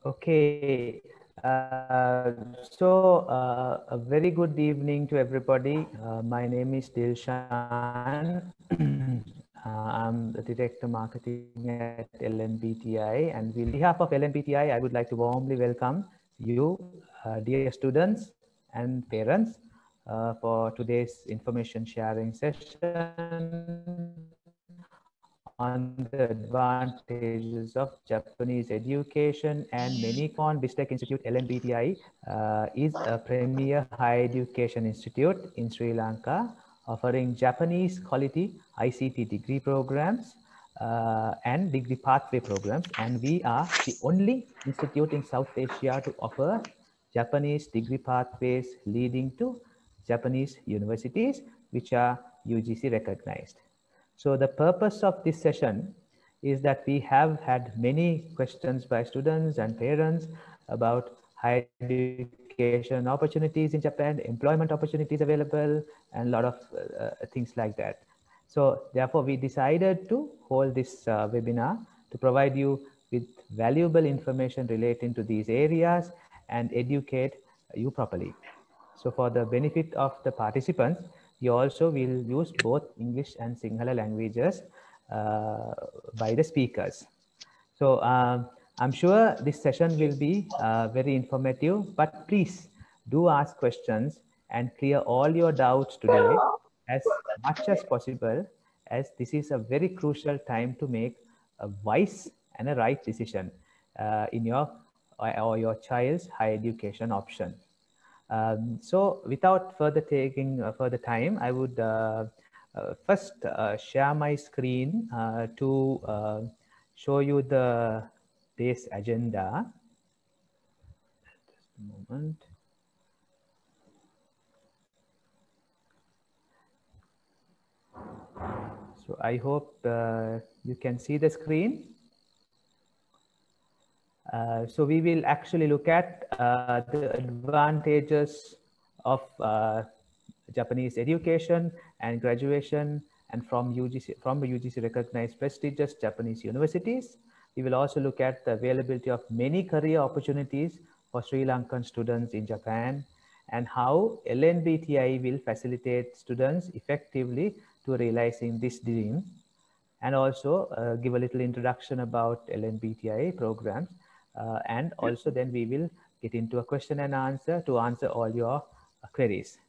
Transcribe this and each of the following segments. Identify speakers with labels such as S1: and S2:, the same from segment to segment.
S1: Okay, a very good evening to everybody. My name is Dilshan. I'm the Director Marketing at LNBTI, and on behalf of LNBTI, I would like to warmly welcome you, dear students and parents, for today's information sharing session on the advantages of Japanese education and Menikon Bistec Institute LNBTI is a premier higher education institute in Sri Lanka offering Japanese quality ICT degree programs and degree pathway programs, and we are the only institute in South Asia to offer Japanese degree pathways leading to Japanese universities which are UGC recognized. So the purpose of this session is that we have had many questions by students and parents about higher education opportunities in Japan, employment opportunities available, and a lot of things like that. So therefore, we decided to hold this webinar to provide you with valuable information relating to these areas and educate you properly. So for the benefit of the participants, you also will use both English and Sinhala languages by the speakers. So I'm sure this session will be very informative, but please do ask questions and clear all your doubts today as much as possible, as this is a very crucial time to make a wise and a right decision in your or your child's higher education option. So without further taking further time, I would first share my screen to show you the day's agenda. Just a moment. So I hope you can see the screen. So we will actually look at the advantages of Japanese education and graduation and from UGC recognized prestigious Japanese universities. We will also look at the availability of many career opportunities for Sri Lankan students in Japan and how LNBTI will facilitate students effectively to realizing this dream, and also give a little introduction about LNBTI programs. And also then we will get into a question and answer to answer all your queries.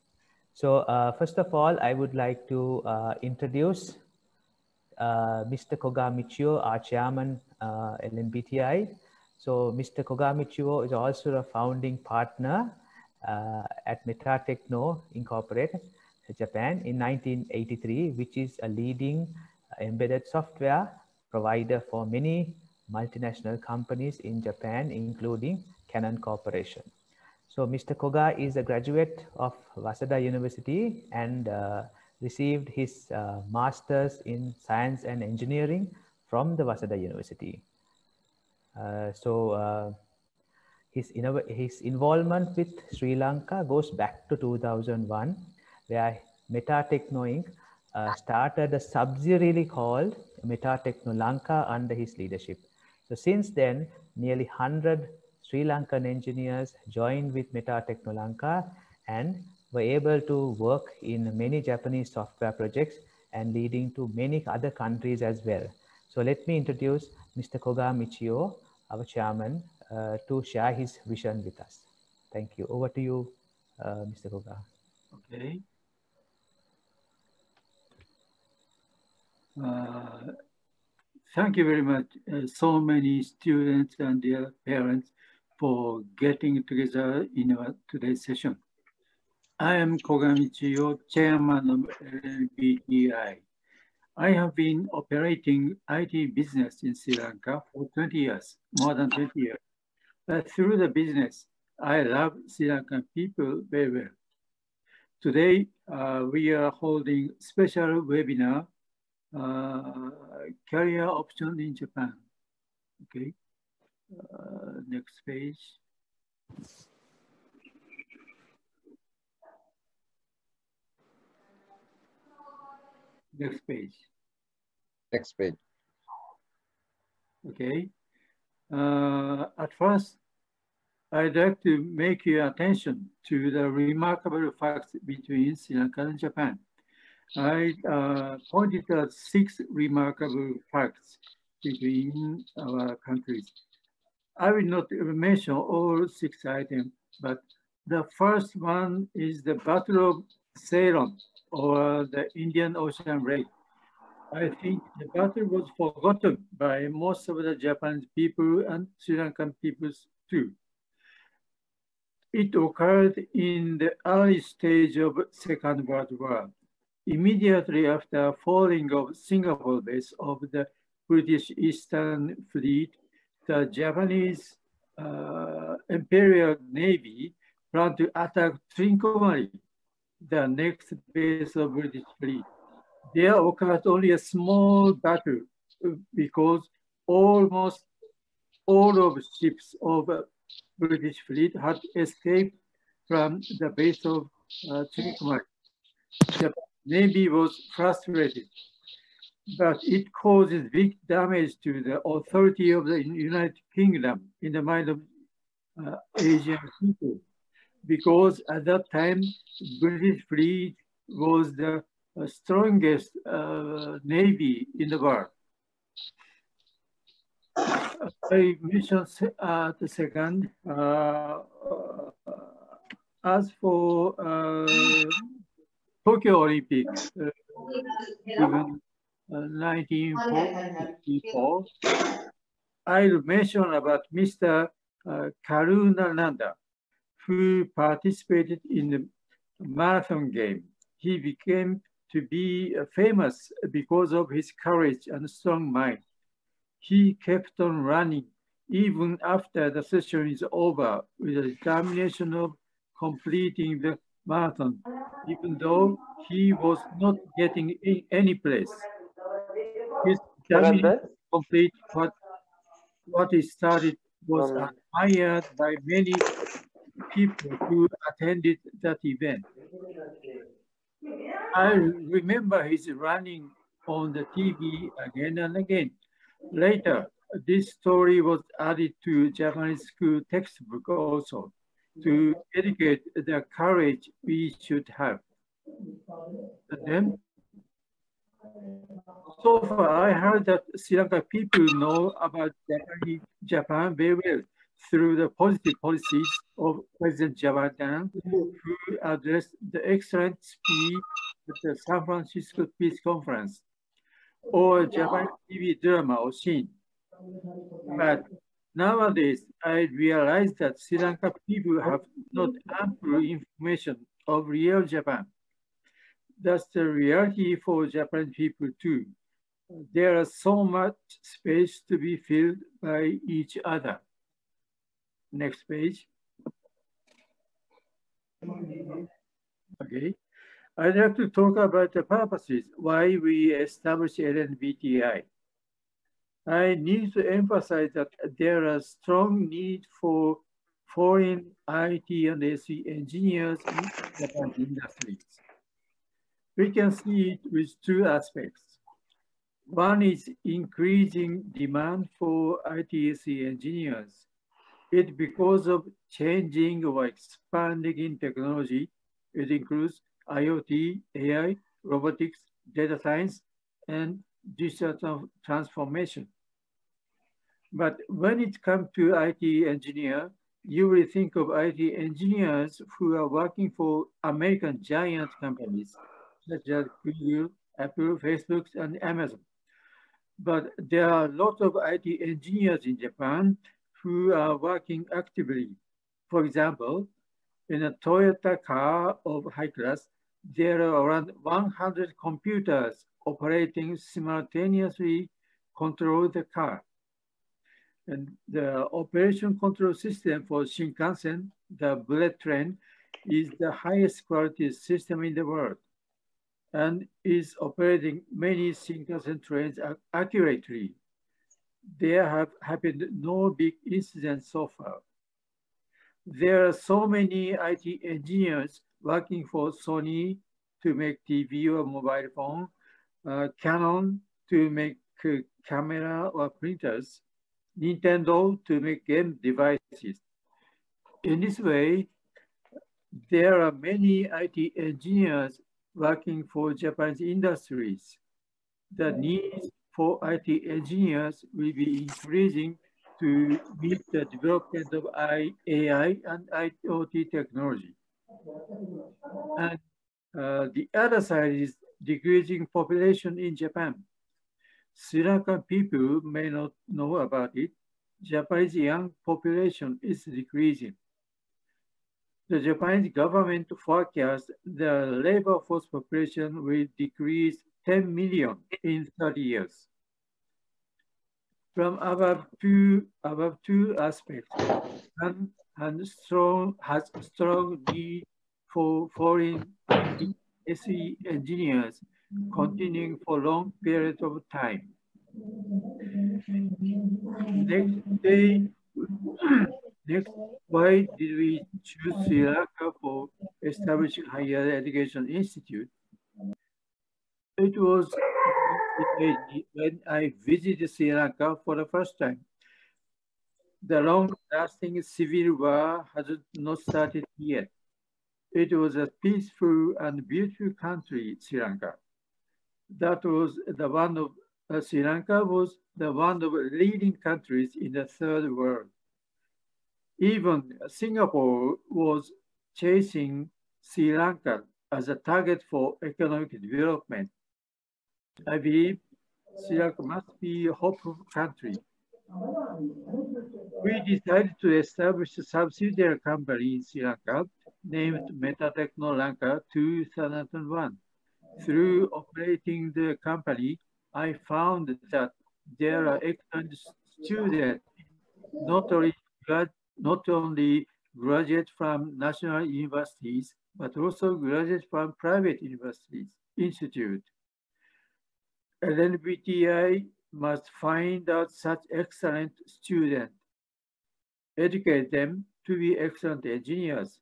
S1: So first of all, I would like to introduce Mr. Koga Michio, our chairman, LNBTI. So Mr. Koga Michio is also a founding partner at Metatechno Incorporated, Japan in 1983, which is a leading embedded software provider for many multinational companies in Japan, including Canon Corporation. So Mr. Koga is a graduate of Waseda University and received his master's in science and engineering from the Waseda University. His involvement with Sri Lanka goes back to 2001, where Metatechno Inc. Started a subsidiary called Metatechno Lanka under his leadership. So since then, nearly 100 Sri Lankan engineers joined with Metatechno Lanka and were able to work in many Japanese software projects and leading to many other countries as well. So let me introduce Mr. Koga Michio, our chairman, to share his vision with us. Thank you. Over to you, Mr. Koga.
S2: Okay. Thank you very much, so many students and their parents for getting together in today's session. I am Koga Michio, chairman of LNBTI. I have been operating IT business in Sri Lanka for 20 years, more than 20 years. But through the business, I love Sri Lankan people very well. Today, we are holding special webinar, career option in Japan. Okay, next page. Next page.
S3: Next page.
S2: Okay. At first, I'd like to make your attention to the remarkable facts between Sri Lanka and Japan. I pointed out 6 remarkable facts between our countries. I will not mention all 6 items, but the first one is the Battle of Ceylon, or the Indian Ocean Raid. I think the battle was forgotten by most of the Japanese people and Sri Lankan peoples too. It occurred in the early stage of Second World War, immediately after falling of Singapore base of the British Eastern Fleet. The Japanese Imperial Navy planned to attack Trincomalee, the next base of British fleet. There occurred only a small battle because almost all of ships of British fleet had escaped from the base of Trincomalee. The Navy was frustrated, but it causes big damage to the authority of the United Kingdom in the mind of Asian people, because at that time, British fleet was the strongest navy in the world. I mentioned the second. As for Tokyo Olympics, even 1944, I'll mention about Mr. Karunananda, who participated in the marathon game. He became to be famous because of his courage and strong mind. He kept on running even after the session is over with the determination of completing the marathon, even though he was not getting any place. His determination to complete what he started was admired by many people who attended that event. I remember his running on the TV again and again. Later, this story was added to Japanese school textbook also to educate the courage we should have. And then, so far, I heard that Sri Lanka people know about Japan very well through the positive policies of President Javadan, who addressed the excellent speech at the San Francisco Peace Conference, or Japanese TV drama or scene. But nowadays, I realize that Sri Lanka people have not ample information of real Japan. That's the reality for Japanese people too. There is so much space to be filled by each other. Next page. Okay. I'd like to talk about the purposes why we established LNBTI. I need to emphasize that there are strong need for foreign IT and SE engineers in Japanese industries. We can see it with 2 aspects. One is increasing demand for ITSE engineers. It's because of changing or expanding in technology. It includes IoT, AI, robotics, data science, and digital transformation. But when it comes to IT engineer, you will think of IT engineers who are working for American giant companies, such as Google, Apple, Facebook, and Amazon. But there are a lot of IT engineers in Japan who are working actively. For example, in a Toyota car of high class, there are around 100 computers operating simultaneously control the car. And the operation control system for Shinkansen, the bullet train, is the highest quality system in the world and is operating many Shinkansen trains accurately. There have happened no big incidents so far. There are so many IT engineers working for Sony to make TV or mobile phone, Canon to make camera or printers, Nintendo to make game devices. In this way, there are many IT engineers working for Japanese industries. The needs for IT engineers will be increasing to meet the development of AI and IoT technology. And the other side is decreasing population in Japan. Sri Lankan people may not know about it. Japanese young population is decreasing. The Japanese government forecasts the labor force population will decrease 10 million in 30 years. From above two aspects, Japan has strong need for foreign IT SE engineers continuing for long period of time. Next, why did we choose Sri Lanka for establishing higher education institute? It was when I visited Sri Lanka for the first time. The long-lasting civil war has not started yet. It was a peaceful and beautiful country, Sri Lanka. Sri Lanka was the one of the leading countries in the third world. Even Singapore was chasing Sri Lanka as a target for economic development. I believe Sri Lanka must be a hopeful country. We decided to establish a subsidiary company in Sri Lanka named Metatechno Lanka 2001. Through operating the company, I found that there are excellent students, not only graduates from national universities, but also graduates from private institutes. LNBTI must find out such excellent students, educate them to be excellent engineers.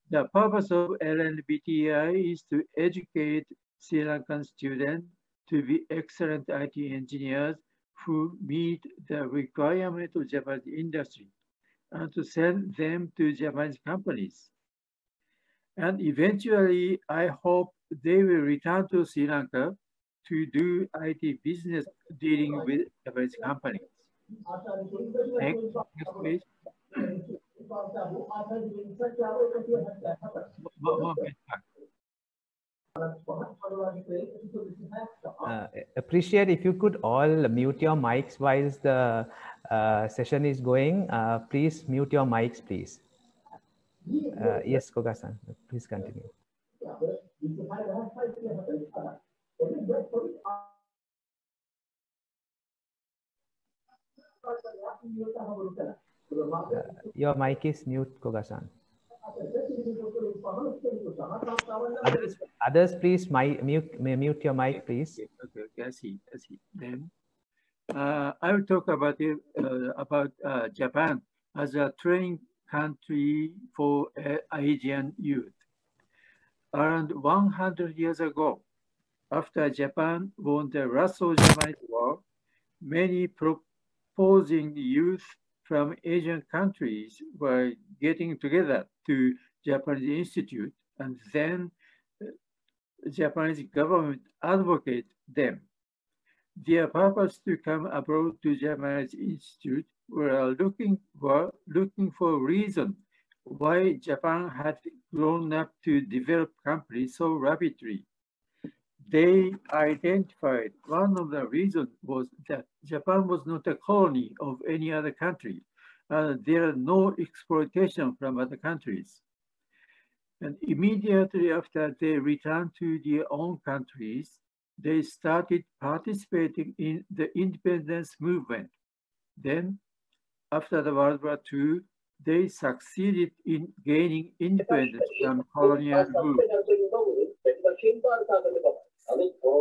S2: The purpose of LNBTI is to educate Sri Lankan students to be excellent IT engineers who meet the requirement of Japanese industry and to send them to Japanese companies. And eventually, I hope they will return to Sri Lanka to do IT business dealing with Japanese companies. Next page.
S1: Appreciate if you could all mute your mics while the session is going. Please mute your mics, please. Yes, Koga-san, please continue. Your mic is mute, Koga-san. Others, please mute your mic, please.
S2: Okay, I see. Then I will talk about Japan as a training country for Asian youth. Around 100 years ago, after Japan won the Russo-Japanese War, many proposing youth from Asian countries were getting together to Japanese Institute, and then the Japanese government advocated them. Their purpose to come abroad to Japanese Institute were looking for a reason why Japan had grown up to develop companies so rapidly. They identified one of the reasons was that Japan was not a colony of any other country. There are no exploitation from other countries. And immediately after they returned to their own countries, they started participating in the independence movement. Then, after the World War II, they succeeded in gaining independence from colonial rule.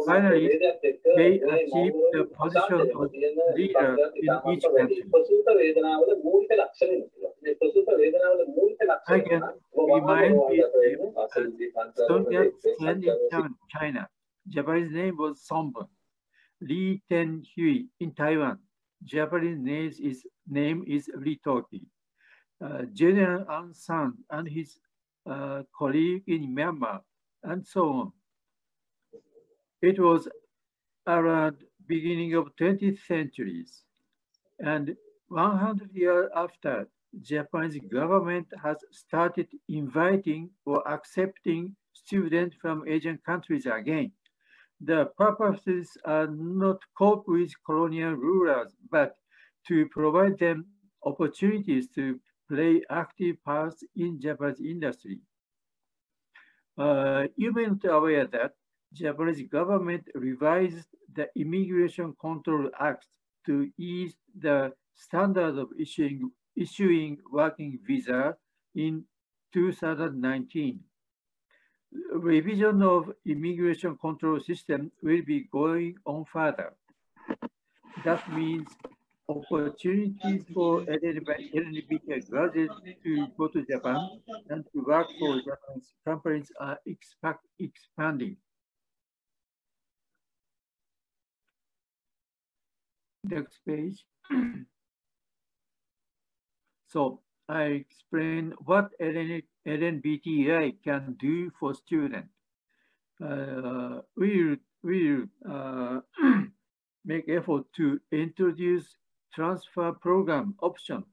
S2: Finally, they achieved the position of leader in each country. I can remind you Soviet stand in China. Japanese name was Sonbun. Lee Ten-hui in Taiwan. Japanese name is Ritoki. General Aung San and his colleague in Myanmar, and so on. It was around beginning of 20th centuries, and 100 years after, Japanese government has started inviting or accepting students from Asian countries again. The purposes are not cope with colonial rulers, but to provide them opportunities to play active parts in Japanese industry. You may not be aware that Japanese government revised the Immigration Control Act to ease the standard of issuing working visa in 2019. Revision of immigration control system will be going on further. That means opportunities for LNBTI graduates to go to Japan and to work for Japanese companies are expanding. Next page. So I explain what LNBTI can do for students. We will make effort to introduce transfer program option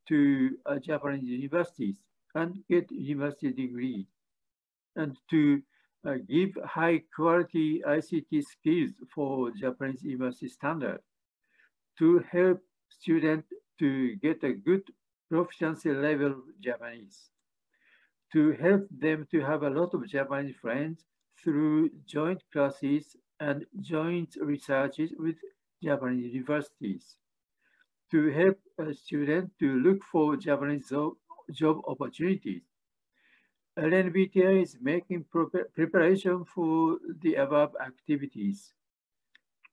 S2: to Japanese universities and get university degree, and to give high quality ICT skills for Japanese university standard, to help students to get a good proficiency level of Japanese, to help them to have a lot of Japanese friends through joint classes and joint researches with Japanese universities, to help students to look for Japanese job opportunities. LNBTI is making preparation for the above activities.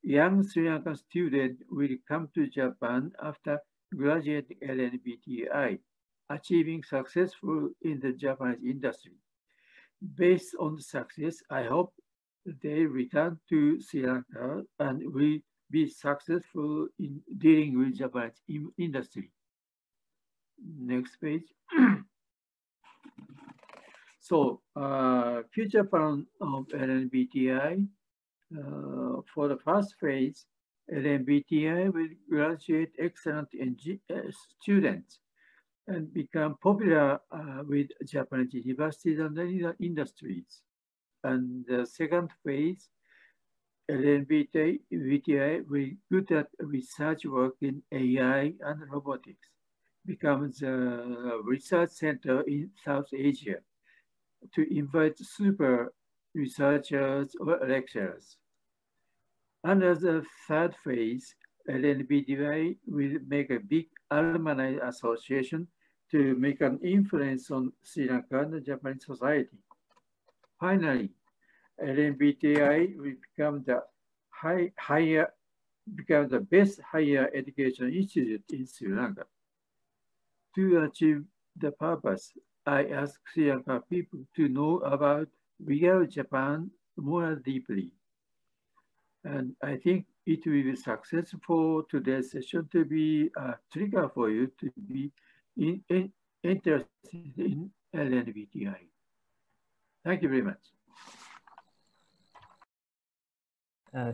S2: Young Sri Lankan students will come to Japan after graduating LNBTI, achieving successful in the Japanese industry. Based on the success, I hope they return to Sri Lanka and will be successful in dealing with Japanese industry. Next page. So, future plan of LNBTI. For the first phase, LNBTI will graduate excellent students and become popular with Japanese universities and industries. And the second phase, LNBTI will good at research work in AI and robotics, becomes a research center in South Asia to invite super researchers or lecturers. Under the third phase, LNBTI will make a big alumni association to make an influence on Sri Lanka and Japanese society. Finally, LNBTI will become the best higher education institute in Sri Lanka. To achieve the purpose, I ask Sri Lanka people to know about real Japan more deeply. And I think it will be successful for today's session to be a trigger for you to be interested in LNBTI. Thank you very much.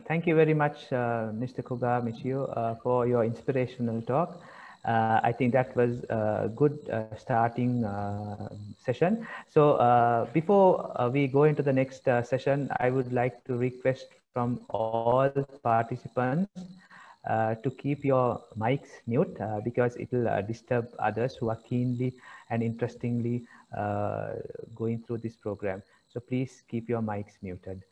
S1: Thank you very much, Mr. Koga, Michio, for your inspirational talk. I think that was a good starting session. So before we go into the next session, I would like to request from all participants to keep your mics mute because it will disturb others who are keenly and interestingly going through this program. So please keep your mics muted.